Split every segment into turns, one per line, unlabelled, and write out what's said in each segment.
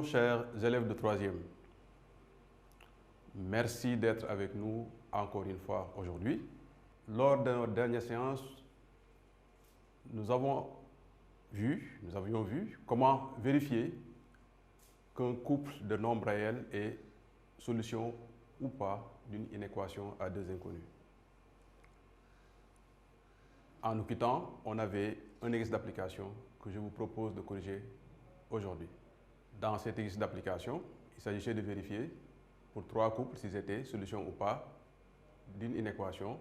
chers élèves de 3e. Merci d'être avec nous encore une fois aujourd'hui. Lors de notre dernière séance, nous avions vu comment vérifier qu'un couple de nombres réels est solution ou pas d'une inéquation à deux inconnus. En nous quittant, on avait un exercice d'application que je vous propose de corriger aujourd'hui. Dans cet exercice d'application, il s'agissait de vérifier pour trois couples s'ils étaient solution ou pas d'une inéquation.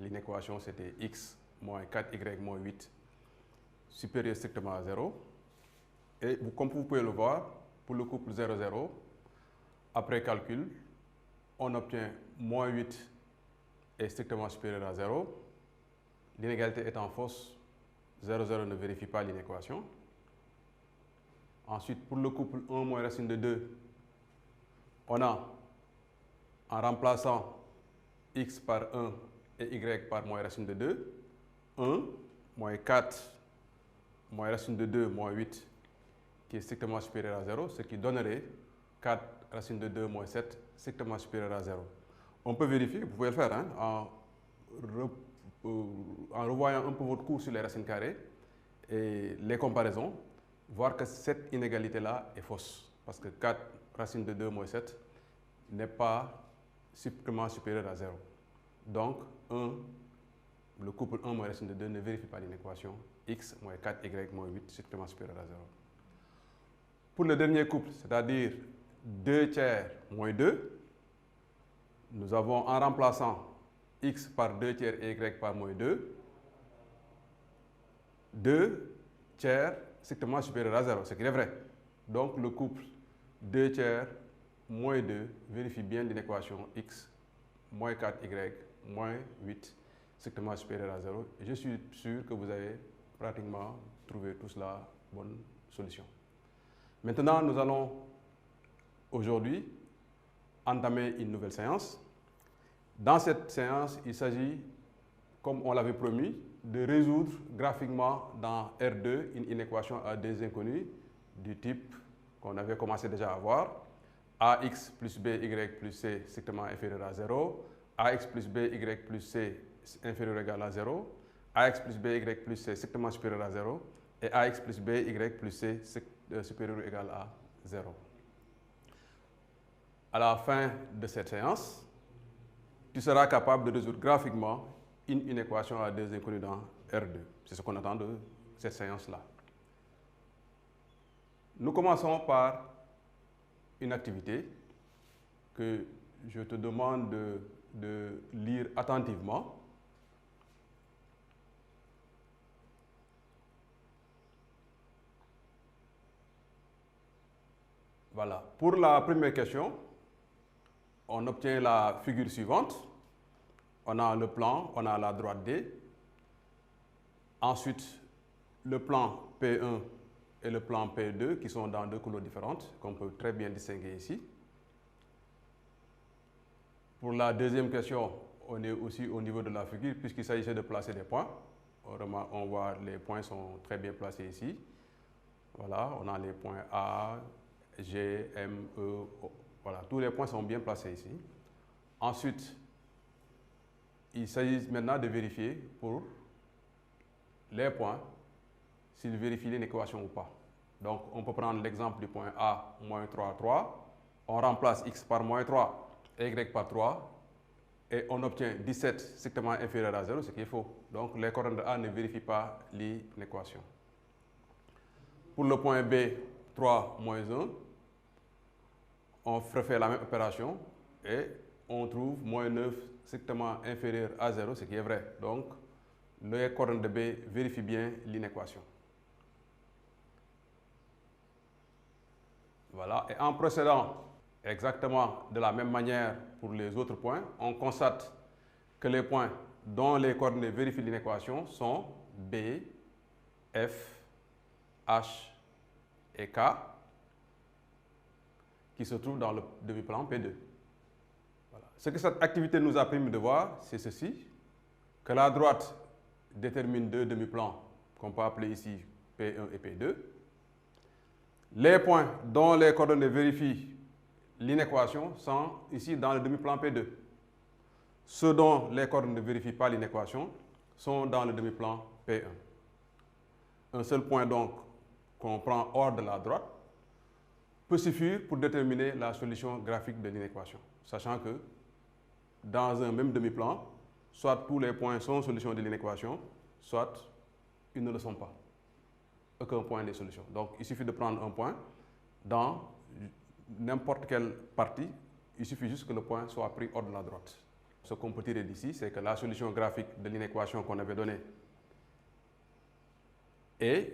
L'inéquation, c'était x moins 4y moins 8 supérieur strictement à 0. Et comme vous pouvez le voir, pour le couple 0, 0, après calcul, on obtient moins 8 est strictement supérieur à 0. L'inégalité étant fausse, 0, 0 ne vérifie pas l'inéquation. Ensuite, pour le couple 1 moins racine de 2, on a, en remplaçant x par 1 et y par moins racine de 2, 1 moins 4 moins racine de 2 moins 8 qui est strictement supérieur à 0, ce qui donnerait 4 racine de 2 moins 7 strictement supérieur à 0. On peut vérifier, vous pouvez le faire en revoyant un peu votre cours sur les racines carrées et les comparaisons, voir que cette inégalité-là est fausse. Parce que 4 racine de 2 moins 7 n'est pas strictement supérieur à 0. Donc, le couple 1 moins racine de 2 ne vérifie pas l'inéquation x moins 4y moins 8 strictement supérieur à 0. Pour le dernier couple, c'est-à-dire 2 tiers moins 2, nous avons en remplaçant x par 2 tiers et y par moins 2, 2 tiers strictement supérieur à 0, ce qui est vrai. Donc le couple 2 tiers moins 2 vérifie bien l'inéquation x moins 4y moins 8 strictement supérieur à 0. Et je suis sûr que vous avez pratiquement trouvé tous la bonne solution. Maintenant, nous allons aujourd'hui entamer une nouvelle séance. Dans cette séance, il s'agit, comme on l'avait promis, de résoudre graphiquement dans R2 une inéquation à deux inconnus du type qu'on avait commencé déjà à voir. Ax plus by plus c strictement inférieur à 0, ax plus by plus c inférieur ou égal à 0, ax plus by plus c strictement supérieur à 0 et ax plus by plus c supérieur ou égal à 0. À la fin de cette séance, tu seras capable de résoudre graphiquement une inéquation à deux inconnus dans R2. C'est ce qu'on attend de cette séance-là. Nous commençons par une activité que je te demande de lire attentivement. Voilà. Pour la première question, on obtient la figure suivante. On a le plan, on a la droite D. Ensuite, le plan P1 et le plan P2 qui sont dans deux couleurs différentes, qu'on peut très bien distinguer ici. Pour la deuxième question, on est aussi au niveau de la figure puisqu'il s'agissait de placer des points. On voit les points sont très bien placés ici. Voilà, on a les points A, G, M, E, O. Voilà, tous les points sont bien placés ici. Ensuite, il s'agit maintenant de vérifier pour les points s'ils vérifient l'inéquation ou pas. Donc, on peut prendre l'exemple du point A, moins 3, 3. On remplace x par moins 3 et y par 3. Et on obtient 17 strictement inférieur à 0, ce qui est faux. Donc, les coordonnées de A ne vérifient pas l'inéquation. Pour le point B, 3 moins 1, on refait la même opération et on trouve moins 9 strictement inférieur à 0, ce qui est vrai. Donc, les coordonnées de B vérifient bien l'inéquation. Voilà. Et en procédant exactement de la même manière pour les autres points, on constate que les points dont les coordonnées vérifient l'inéquation sont B, F, H et K, qui se trouvent dans le demi-plan P2. Voilà. Ce que cette activité nous a permis de voir, c'est ceci, que la droite détermine deux demi-plans qu'on peut appeler ici P1 et P2, Les points dont les coordonnées vérifient l'inéquation sont ici dans le demi-plan P2. Ceux dont les coordonnées ne vérifient pas l'inéquation sont dans le demi-plan P1. Un seul point donc qu'on prend hors de la droite peut suffire pour déterminer la solution graphique de l'inéquation, sachant que dans un même demi-plan, soit tous les points sont solution de l'inéquation, soit ils ne le sont pas. Aucun point n'est solution. Donc il suffit de prendre un point dans n'importe quelle partie, il suffit juste que le point soit pris hors de la droite. Ce qu'on peut tirer d'ici, c'est que la solution graphique de l'inéquation qu'on avait donnée est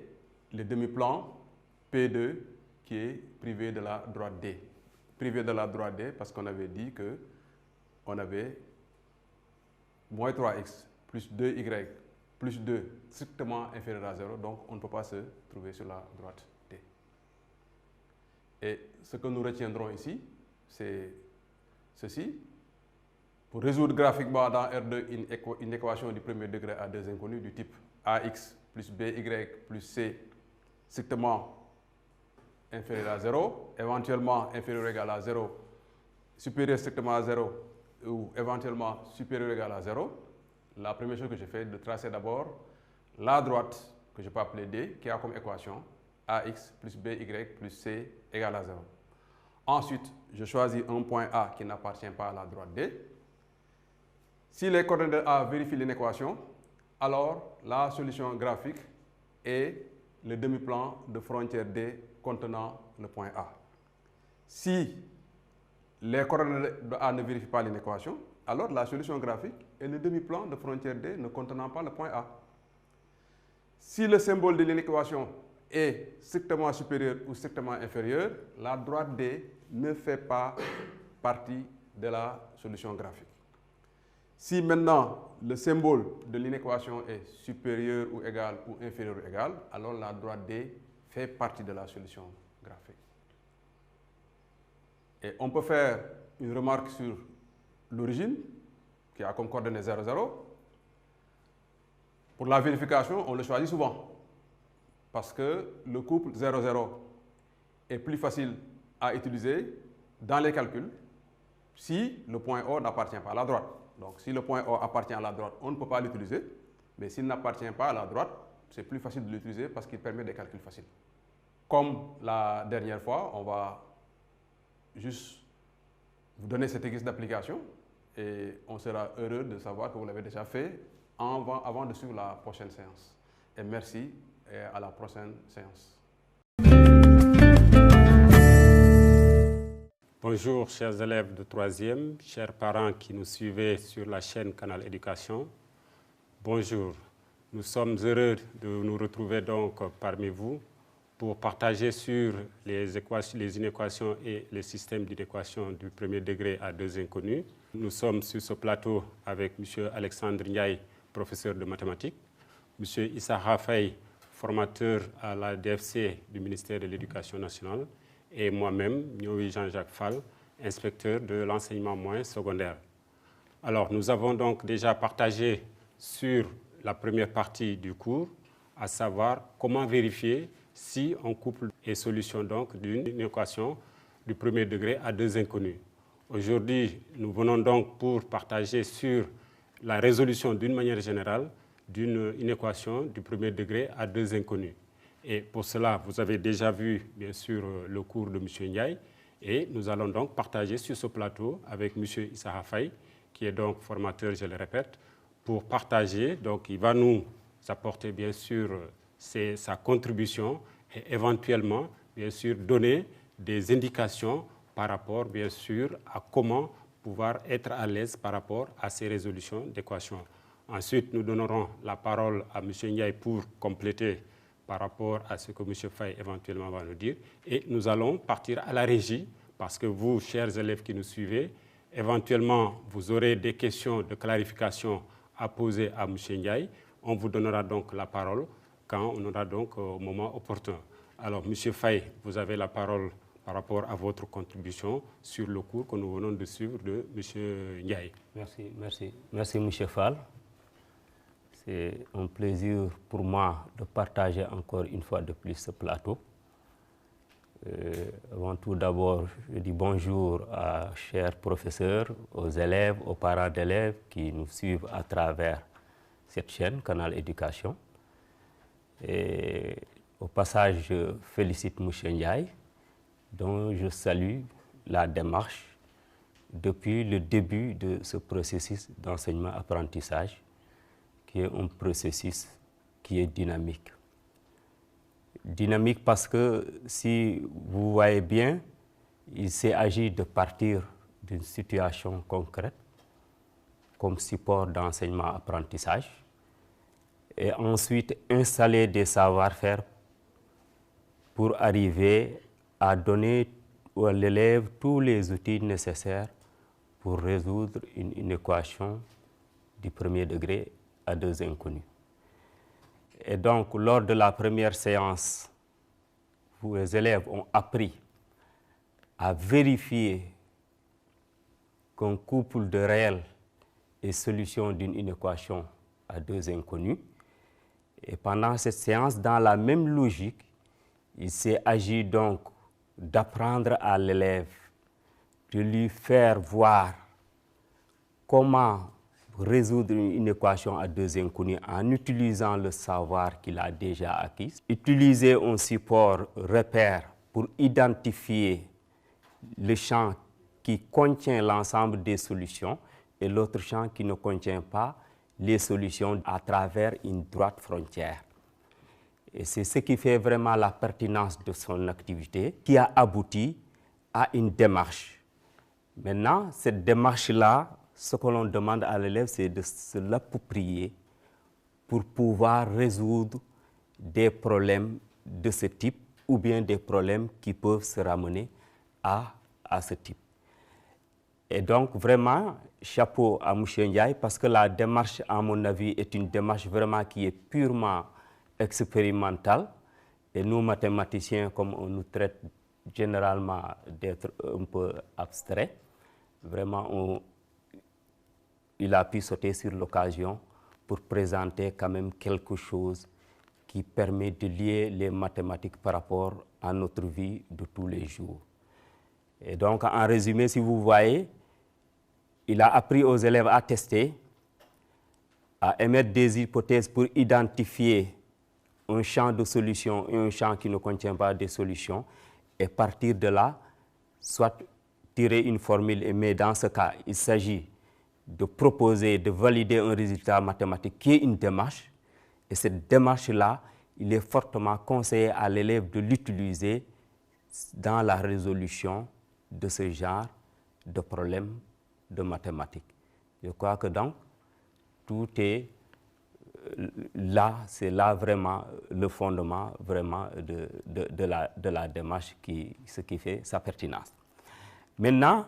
le demi-plan P2 qui est privé de la droite D. Privé de la droite D parce qu'on avait dit que on avait moins 3x plus 2y plus 2 strictement inférieur à 0, donc on ne peut pas se trouver sur la droite D. Et ce que nous retiendrons ici, c'est ceci. Pour résoudre graphiquement dans R2 une équation du premier degré à deux inconnus du type AX plus BY plus C strictement inférieur à 0, éventuellement inférieur ou égal à 0, supérieur strictement à 0 ou éventuellement supérieur ou égal à 0, la première chose que je fais est de tracer d'abord la droite que je peux appeler D qui a comme équation AX plus BY plus C égale à 0. Ensuite, je choisis un point A qui n'appartient pas à la droite D. Si les coordonnées de A vérifient l'inéquation, alors la solution graphique est le demi-plan de frontière D contenant le point A. Si les coordonnées de A ne vérifient pas l'inéquation, alors la solution graphique est le demi-plan de frontière D ne contenant pas le point A. Si le symbole de l'inéquation est strictement supérieur ou strictement inférieur, la droite D ne fait pas partie de la solution graphique. Si maintenant le symbole de l'inéquation est supérieur ou égal ou inférieur ou égal, alors la droite D fait partie de la solution graphique. Et on peut faire une remarque sur l'origine, qui a comme coordonnée 0, 0. Pour la vérification, on le choisit souvent, parce que le couple 0, 0 est plus facile à utiliser dans les calculs si le point O n'appartient pas à la droite. Donc, si le point O appartient à la droite, on ne peut pas l'utiliser. Mais s'il n'appartient pas à la droite, c'est plus facile de l'utiliser parce qu'il permet des calculs faciles. Comme la dernière fois, on va juste vous donner cet exercice d'application et on sera heureux de savoir que vous l'avez déjà fait avant de suivre la prochaine séance. Et merci et à la prochaine séance.
Bonjour chers élèves de 3e, chers parents qui nous suivez sur la chaîne Canal Éducation. Bonjour, nous sommes heureux de nous retrouver donc parmi vous pour partager sur les inéquations et les systèmes d'inéquation du premier degré à deux inconnus. Nous sommes sur ce plateau avec M. Alexandre Ndiaye, professeur de mathématiques, M. Issa Faye, formateur à la DFC du ministère de l'Éducation nationale, et moi-même, Nyoui Jean-Jacques Fall, inspecteur de l'enseignement moyen secondaire. Alors, nous avons donc déjà partagé sur la première partie du cours, à savoir comment vérifier si on couple et solution donc d'une équation du premier degré à deux inconnus. Aujourd'hui, nous venons donc pour partager sur la résolution d'une manière générale d'une équation du premier degré à deux inconnus. Et pour cela, vous avez déjà vu, bien sûr, le cours de M. Ndiaye. Et nous allons donc partager sur ce plateau avec M. Issa Faye, qui est donc formateur, je le répète, pour partager. Donc, il va nous apporter, bien sûr, sa contribution et éventuellement, bien sûr, donner des indications par rapport, bien sûr, à comment pouvoir être à l'aise par rapport à ces résolutions d'équations. Ensuite, nous donnerons la parole à M. Ndiaye pour compléter par rapport à ce que M. Faye éventuellement va nous dire. Et nous allons partir à la régie, parce que vous, chers élèves qui nous suivez, éventuellement, vous aurez des questions de clarification à poser à M. Ndiaye. On vous donnera donc la parole quand on aura donc au moment opportun. Alors, M. Faye, vous avez la parole par rapport à votre contribution sur le cours que nous venons de suivre de M. Ndiaye.
Merci M. Fall. C'est un plaisir pour moi de partager encore une fois de plus ce plateau. Avant tout, d'abord, je dis bonjour à chers professeurs, aux élèves, aux parents d'élèves qui nous suivent à travers cette chaîne, Canal Éducation. Et au passage, je félicite M. Ndiaye, dont je salue la démarche depuis le début de ce processus d'enseignement-apprentissage, qui est un processus qui est dynamique. Dynamique parce que, si vous voyez bien, il s'est agi de partir d'une situation concrète comme support d'enseignement-apprentissage et ensuite installer des savoir-faire pour arriver à donner à l'élève tous les outils nécessaires pour résoudre une équation du premier degré à deux inconnus. Et donc, lors de la première séance, les élèves ont appris à vérifier qu'un couple de réels est solution d'une équation à deux inconnus. Et pendant cette séance, dans la même logique, il s'est agi donc d'apprendre à l'élève, de lui faire voir comment résoudre une équation à deux inconnus en utilisant le savoir qu'il a déjà acquis. Utiliser un support repère pour identifier le champ qui contient l'ensemble des solutions et l'autre champ qui ne contient pas les solutions à travers une droite frontière. Et c'est ce qui fait vraiment la pertinence de son activité, qui a abouti à une démarche. Maintenant, cette démarche-là, ce que l'on demande à l'élève, c'est de se l'approprier pour pouvoir résoudre des problèmes de ce type ou bien des problèmes qui peuvent se ramener à ce type. Et donc, vraiment, chapeau à M. Ndiaye, parce que la démarche, à mon avis, est une démarche vraiment qui est purement expérimentale. Et nous, mathématiciens, comme on nous traite généralement d'être un peu abstraits, vraiment, il a pu sauter sur l'occasion pour présenter quand même quelque chose qui permet de lier les mathématiques par rapport à notre vie de tous les jours. Et donc, en résumé, si vous voyez, il a appris aux élèves à tester, à émettre des hypothèses pour identifier un champ de solutions et un champ qui ne contient pas de solutions, et partir de là, soit tirer une formule, mais dans ce cas, il s'agit de proposer, de valider un résultat mathématique qui est une démarche. Et cette démarche-là, il est fortement conseillé à l'élève de l'utiliser dans la résolution de ce genre de problèmes de mathématiques. Je crois que donc, tout est là, c'est là vraiment le fondement vraiment de la démarche, ce qui fait sa pertinence. Maintenant,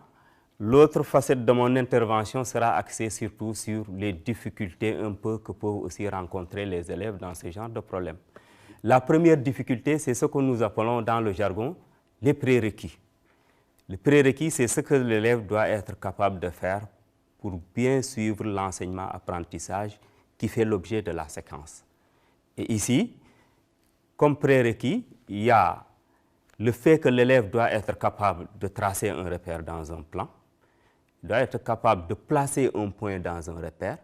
l'autre facette de mon intervention sera axée surtout sur les difficultés un peu que peuvent aussi rencontrer les élèves dans ce genre de problème. La première difficulté, c'est ce que nous appelons dans le jargon les prérequis. Les prérequis, c'est ce que l'élève doit être capable de faire pour bien suivre l'enseignement-apprentissage qui fait l'objet de la séquence. Et ici, comme prérequis, il y a le fait que l'élève doit être capable de tracer un repère dans un plan, doit être capable de placer un point dans un repère,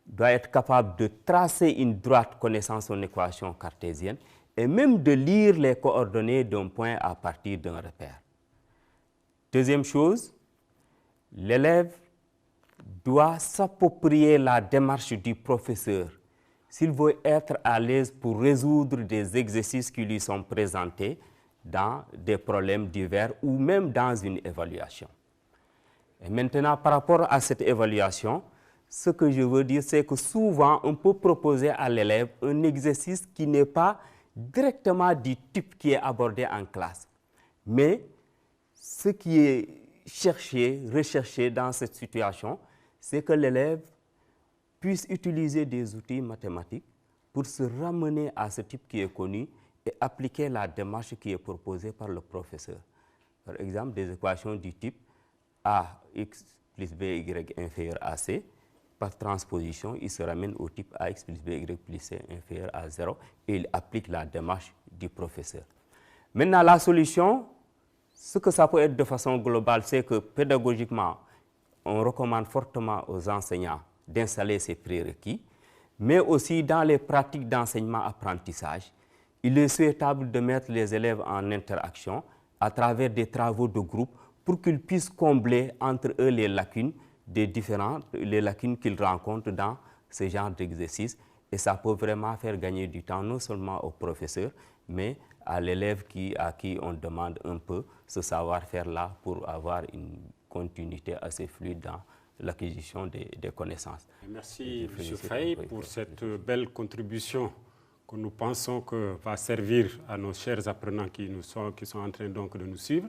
doit être capable de tracer une droite connaissant son équation cartésienne et même de lire les coordonnées d'un point à partir d'un repère. Deuxième chose, l'élève doit s'approprier la démarche du professeur s'il veut être à l'aise pour résoudre des exercices qui lui sont présentés dans des problèmes divers ou même dans une évaluation. Et maintenant, par rapport à cette évaluation, ce que je veux dire, c'est que souvent, on peut proposer à l'élève un exercice qui n'est pas directement du type qui est abordé en classe. Mais ce qui est recherché dans cette situation, c'est que l'élève puisse utiliser des outils mathématiques pour se ramener à ce type qui est connu et appliquer la démarche qui est proposée par le professeur. Par exemple, des équations du type AX plus BY inférieur à C, par transposition, il se ramène au type AX plus BY plus C inférieur à 0 et il applique la démarche du professeur. Maintenant, la solution, ce que ça peut être de façon globale, c'est que pédagogiquement, on recommande fortement aux enseignants d'installer ces prérequis, mais aussi dans les pratiques d'enseignement-apprentissage, il est souhaitable de mettre les élèves en interaction à travers des travaux de groupe pour qu'ils puissent combler entre eux les lacunes qu'ils rencontrent dans ce genre d'exercice. Et ça peut vraiment faire gagner du temps non seulement aux professeurs, mais à l'élève à qui on demande un peu ce savoir-faire-là pour avoir une continuité assez fluide dans l'acquisition des connaissances.
Merci M. Faye pour cette belle contribution que nous pensons que va servir à nos chers apprenants qui sont en train donc de nous suivre.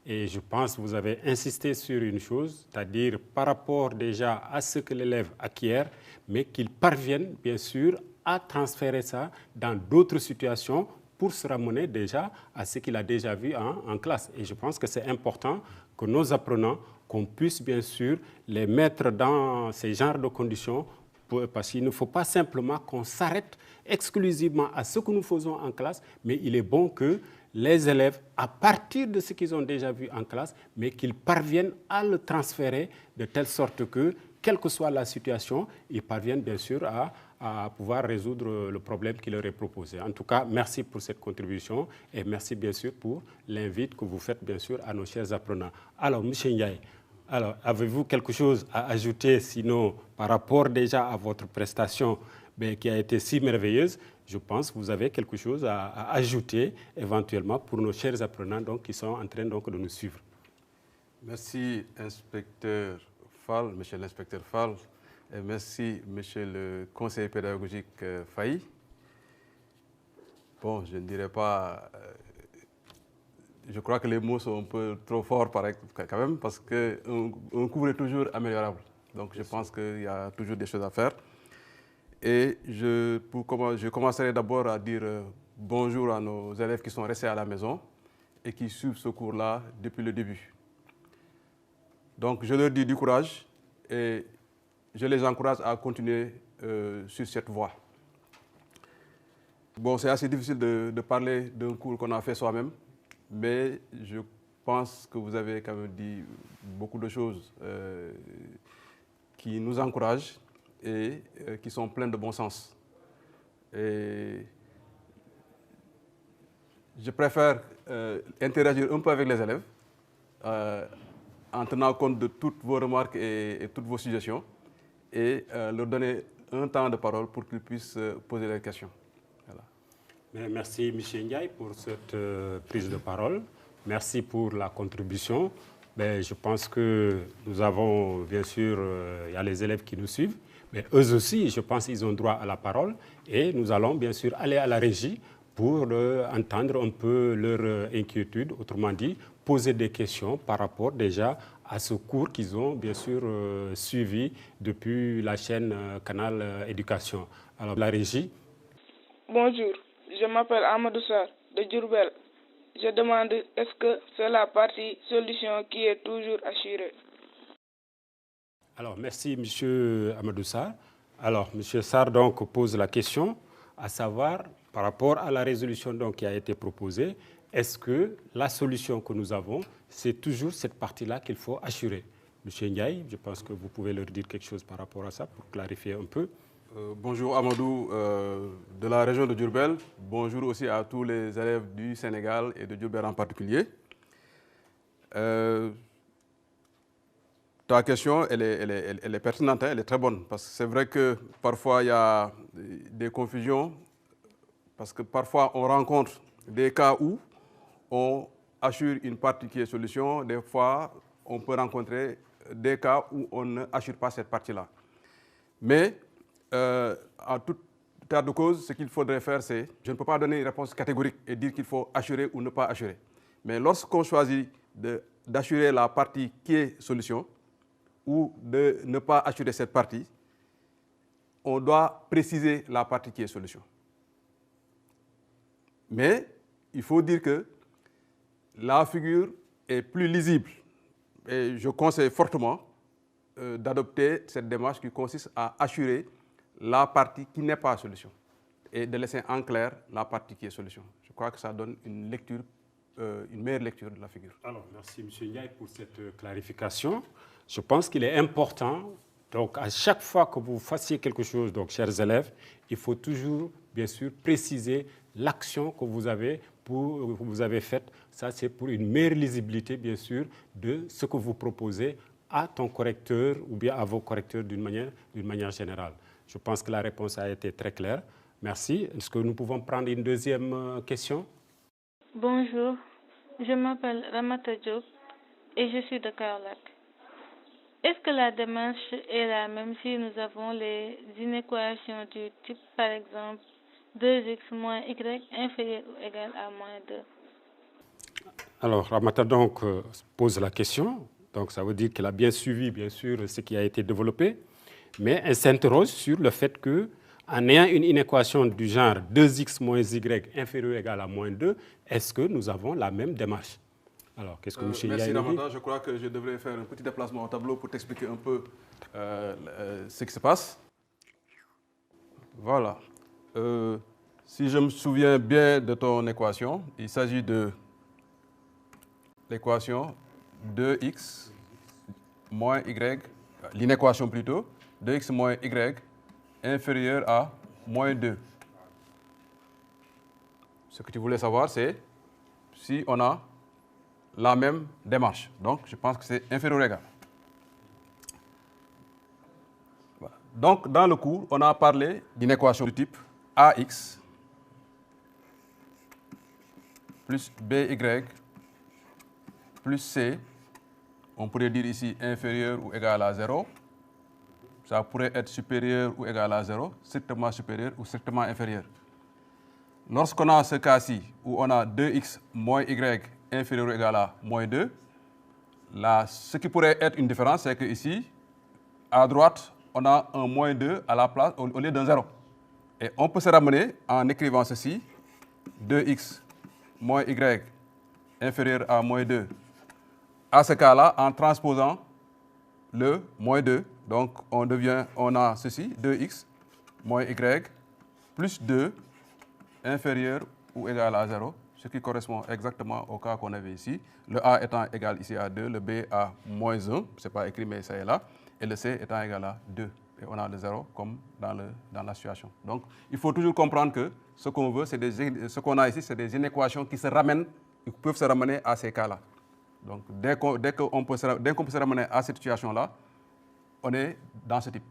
Et je pense que vous avez insisté sur une chose, c'est-à-dire par rapport déjà à ce que l'élève acquiert, mais qu'il parvienne bien sûr à transférer ça dans d'autres situations pour se ramener déjà à ce qu'il a déjà vu en classe. Et je pense que c'est important que nos apprenants, qu'on puisse bien sûr les mettre dans ces genres de conditions, parce qu'il ne faut pas simplement qu'on s'arrête exclusivement à ce que nous faisons en classe, mais il est bon que les élèves, à partir de ce qu'ils ont déjà vu en classe, mais qu'ils parviennent à le transférer de telle sorte que, quelle que soit la situation, ils parviennent bien sûr à pouvoir résoudre le problème qui leur est proposé. En tout cas, merci pour cette contribution et merci bien sûr pour l'invite que vous faites bien sûr à nos chers apprenants. Alors, M. Ndiaye, avez-vous quelque chose à ajouter, sinon par rapport déjà à votre prestation qui a été si merveilleuse? Je pense que vous avez quelque chose à ajouter éventuellement pour nos chers apprenants donc, qui sont en train donc, de nous suivre.
Merci, inspecteur Fall, monsieur l'inspecteur Fall, et merci, monsieur le conseiller pédagogique Faye. Bon, je ne dirais pas... je crois que les mots sont un peu trop forts quand même, parce qu'un cours est toujours améliorable. Donc je pense qu'il y a toujours des choses à faire. Et je commencerai d'abord à dire bonjour à nos élèves qui sont restés à la maison et qui suivent ce cours-là depuis le début. Donc je leur dis du courage et je les encourage à continuer sur cette voie. Bon, c'est assez difficile de parler d'un cours qu'on a fait soi-même, mais je pense que vous avez quand même dit beaucoup de choses qui nous encouragent et qui sont pleines de bon sens. Et je préfère interagir un peu avec les élèves en tenant compte de toutes vos remarques et toutes vos suggestions et leur donner un temps de parole pour qu'ils puissent poser leurs questions. Voilà.
Merci M. Ndiaye pour cette prise de parole. Merci pour la contribution. Je pense que nous avons, bien sûr, il y a les élèves qui nous suivent, mais eux aussi, je pense qu'ils ont droit à la parole et nous allons bien sûr aller à la régie pour entendre un peu leur inquiétude, autrement dit, poser des questions par rapport déjà à ce cours qu'ils ont bien sûr suivi depuis la chaîne Canal Éducation. Alors la régie.
Bonjour, je m'appelle Amadou Sarr de Diourbel. Je demande est-ce que c'est la partie solution qui est toujours assurée?
Alors, merci M. Amadou Sarr. Alors, M. Sarr donc, pose la question, à savoir, par rapport à la résolution donc, qui a été proposée, est-ce que la solution que nous avons, c'est toujours cette partie-là qu'il faut assurer? M. Ndiaye, je pense que vous pouvez leur dire quelque chose par rapport à ça pour clarifier un peu.
Bonjour Amadou de la région de Diourbel. Bonjour aussi à tous les élèves du Sénégal et de Diourbel en particulier. Ta question, elle est pertinente, elle est très bonne, parce que c'est vrai que parfois il y a des confusions, parce que parfois on rencontre des cas où on assure une partie qui est solution, des fois on peut rencontrer des cas où on n'assure pas cette partie-là. Mais en tout état de cause, ce qu'il faudrait faire, c'est, je ne peux pas donner une réponse catégorique et dire qu'il faut assurer ou ne pas assurer. Mais lorsqu'on choisit d'assurer la partie qui est solution, ou de ne pas assurer cette partie, on doit préciser la partie qui est solution. Mais il faut dire que la figure est plus lisible. Et je conseille fortement d'adopter cette démarche qui consiste à assurer la partie qui n'est pas solution et de laisser en clair la partie qui est solution. Je crois que ça donne une lecture une meilleure lecture de la figure.
Alors, merci M. Ndiaye pour cette clarification. Je pense qu'il est important, donc à chaque fois que vous fassiez quelque chose, donc chers élèves, il faut toujours, bien sûr, préciser l'action que vous avez faite. Ça, c'est pour une meilleure lisibilité, bien sûr, de ce que vous proposez à ton correcteur ou bien à vos correcteurs d'une manière générale. Je pense que la réponse a été très claire. Merci. Est-ce que nous pouvons prendre une deuxième question?
Bonjour, je m'appelle Ramata Diop et je suis de Kaolack. Est-ce que la démarche est la même si nous avons les inéquations du type, par exemple, 2x moins y inférieur ou égal à moins 2?
Alors, Ramata donc pose la question. Donc, ça veut dire qu'il a bien suivi, bien sûr, ce qui a été développé. Mais elle s'interroge sur le fait qu'en ayant une inéquation du genre 2x moins y inférieur ou égal à moins 2, est-ce que nous avons la même démarche? Alors, qu'est-ce que M. Ndiaye
Merci,
dit?
Ramata. Je crois que je devrais faire un petit déplacement au tableau pour t'expliquer un peu ce qui se passe. Voilà. Si je me souviens bien de ton équation, il s'agit de l'équation 2x moins y, l'inéquation plutôt, 2x moins y inférieur à moins 2. Ce que tu voulais savoir, c'est si on a la même démarche. Donc, je pense que c'est inférieur ou égal. Voilà. Donc, dans le cours, on a parlé d'une équation du type AX plus BY plus C. On pourrait dire ici inférieur ou égal à 0. Ça pourrait être supérieur ou égal à 0, strictement supérieur ou strictement inférieur. Lorsqu'on a ce cas-ci, où on a 2x moins y inférieur ou égal à moins 2, là, ce qui pourrait être une différence, c'est qu'ici, à droite, on a un moins 2 à la place, au lieu d'un 0. Et on peut se ramener en écrivant ceci, 2x moins y inférieur à moins 2. À ce cas-là, en transposant le moins 2, donc on a ceci, 2x moins y plus 2 inférieur ou égal à 0, ce qui correspond exactement au cas qu'on avait ici. Le a étant égal ici à 2, le b à moins 1, ce n'est pas écrit mais ça est là, et le c étant égal à 2. Et on a le 0 comme dans la situation. Donc, il faut toujours comprendre que ce qu'on veut, ce qu'on a ici, c'est des inéquations qui peuvent se ramener à ces cas-là. Donc, dès qu'on peut se ramener à cette situation-là, on est dans ce type.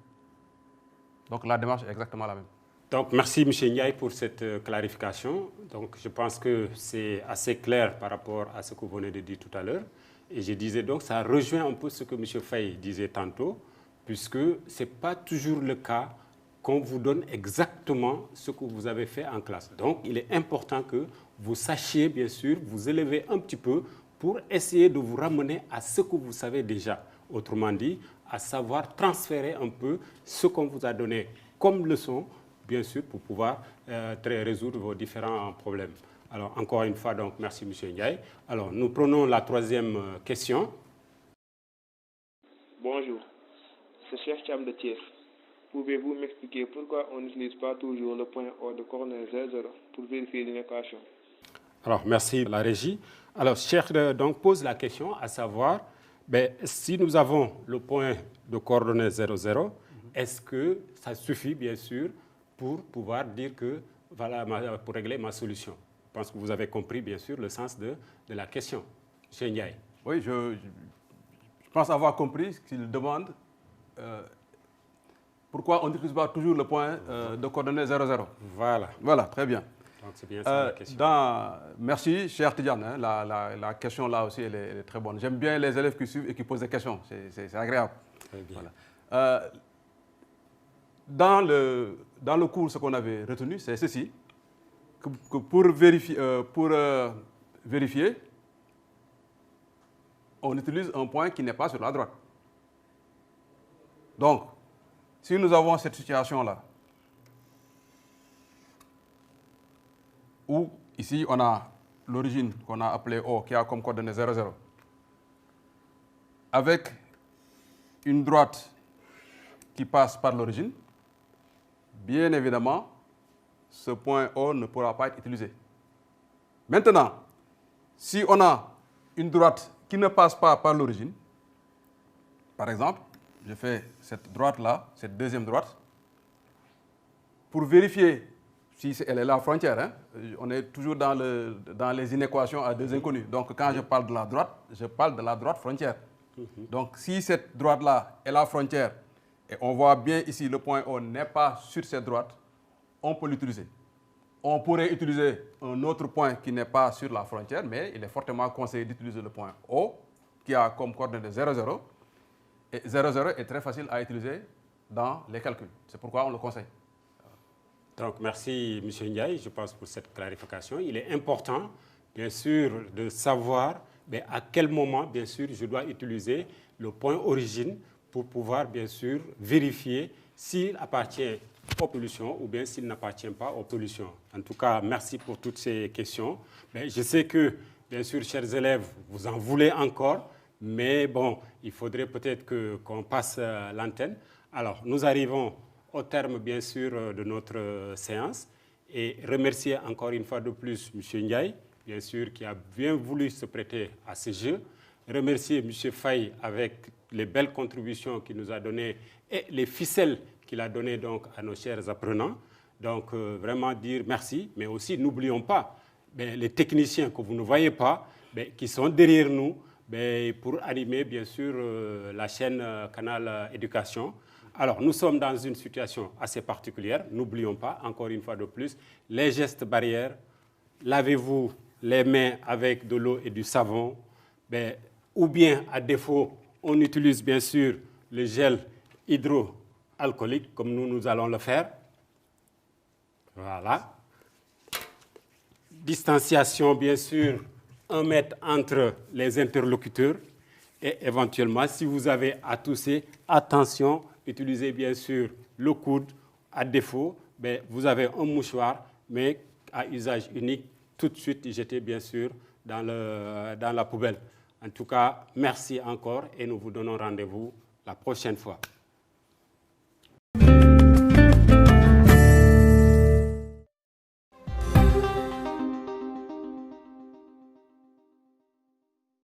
Donc, la démarche est exactement la même.
Donc, merci M. Ndiaye pour cette clarification. Donc, je pense que c'est assez clair par rapport à ce que vous venez de dire tout à l'heure. Et je disais donc, ça rejoint un peu ce que M. Faye disait tantôt, puisque ce n'est pas toujours le cas qu'on vous donne exactement ce que vous avez fait en classe. Donc, il est important que vous sachiez, bien sûr, vous élever un petit peu pour essayer de vous ramener à ce que vous savez déjà. Autrement dit, à savoir transférer un peu ce qu'on vous a donné comme leçon, bien sûr, pour pouvoir résoudre vos différents problèmes. Alors, encore une fois, donc, merci M. Ndiaye. Alors, nous prenons la troisième question.
Bonjour, c'est Cheikh Cham de Thiès. Pouvez-vous m'expliquer pourquoi on n'utilise pas toujours le point O de coordonnées 0 pour vérifier l'inéquation?
Alors, merci la régie. Alors, Cheikh donc, pose la question, à savoir, si nous avons le point de coordonnées 0, 0, est-ce que ça suffit, bien sûr, pour pouvoir dire que, voilà, pour régler ma solution? Je pense que vous avez compris, bien sûr, le sens de la question. M. Ndiaye.
Oui, je pense avoir compris ce qu'il demande. Pourquoi on n'utilise pas toujours le point de coordonnées 0, 0? Voilà. Voilà, très bien.
Donc, c'est bien ça la question.
Merci, cher Tidjane. Hein, la question là aussi, elle est très bonne. J'aime bien les élèves qui suivent et qui posent des questions. C'est agréable.
Très bien.
Voilà. Dans le cours, ce qu'on avait retenu, c'est ceci, que pour vérifier, on utilise un point qui n'est pas sur la droite. Donc, si nous avons cette situation-là, où ici on a l'origine qu'on a appelée O, qui a comme coordonnée 0, 0, avec une droite qui passe par l'origine, bien évidemment, ce point O ne pourra pas être utilisé. Maintenant, Si on a une droite qui ne passe pas par l'origine, par exemple, je fais cette droite-là, cette deuxième droite, pour vérifier si elle est la frontière, hein, on est toujours dans les inéquations à deux inconnus. Donc, quand je parle de la droite, je parle de la droite frontière. Donc, si cette droite-là est la frontière, et on voit bien ici le point O n'est pas sur cette droite, on peut l'utiliser. On pourrait utiliser un autre point qui n'est pas sur la frontière, mais il est fortement conseillé d'utiliser le point O, qui a comme coordonnée 0, 0. Et 0, 0 est très facile à utiliser dans les calculs. C'est pourquoi on le conseille.
Donc, merci, M. Ndiaye, je pense, pour cette clarification. Il est important, bien sûr, de savoir à quel moment, bien sûr, je dois utiliser le point origine pour pouvoir, bien sûr, vérifier s'il appartient aux pollutions ou bien s'il n'appartient pas aux pollutions. En tout cas, merci pour toutes ces questions. Je sais que, bien sûr, chers élèves, vous en voulez encore, mais bon, il faudrait peut-être qu'on passe l'antenne. Alors, nous arrivons au terme, bien sûr, de notre séance et remercier encore une fois de plus M. Ndiaye, bien sûr, qui a bien voulu se prêter à ce jeu. Remercier M. Faye avec les belles contributions qu'il nous a données et les ficelles qu'il a données donc à nos chers apprenants. Donc, vraiment dire merci, mais aussi n'oublions pas les techniciens que vous ne voyez pas, qui sont derrière nous pour animer, bien sûr, la chaîne Canal Éducation. Alors, nous sommes dans une situation assez particulière. N'oublions pas, encore une fois de plus, les gestes barrières. Lavez-vous les mains avec de l'eau et du savon. Ou bien, à défaut, on utilise bien sûr le gel hydroalcoolique, comme nous allons le faire. Voilà. Distanciation, bien sûr, 1 mètre entre les interlocuteurs. Et éventuellement, si vous avez à tousser, attention, utilisez bien sûr le coude. À défaut, vous avez un mouchoir, mais à usage unique, tout de suite jeté bien sûr dans la poubelle. En tout cas, merci encore et nous vous donnons rendez-vous la prochaine fois.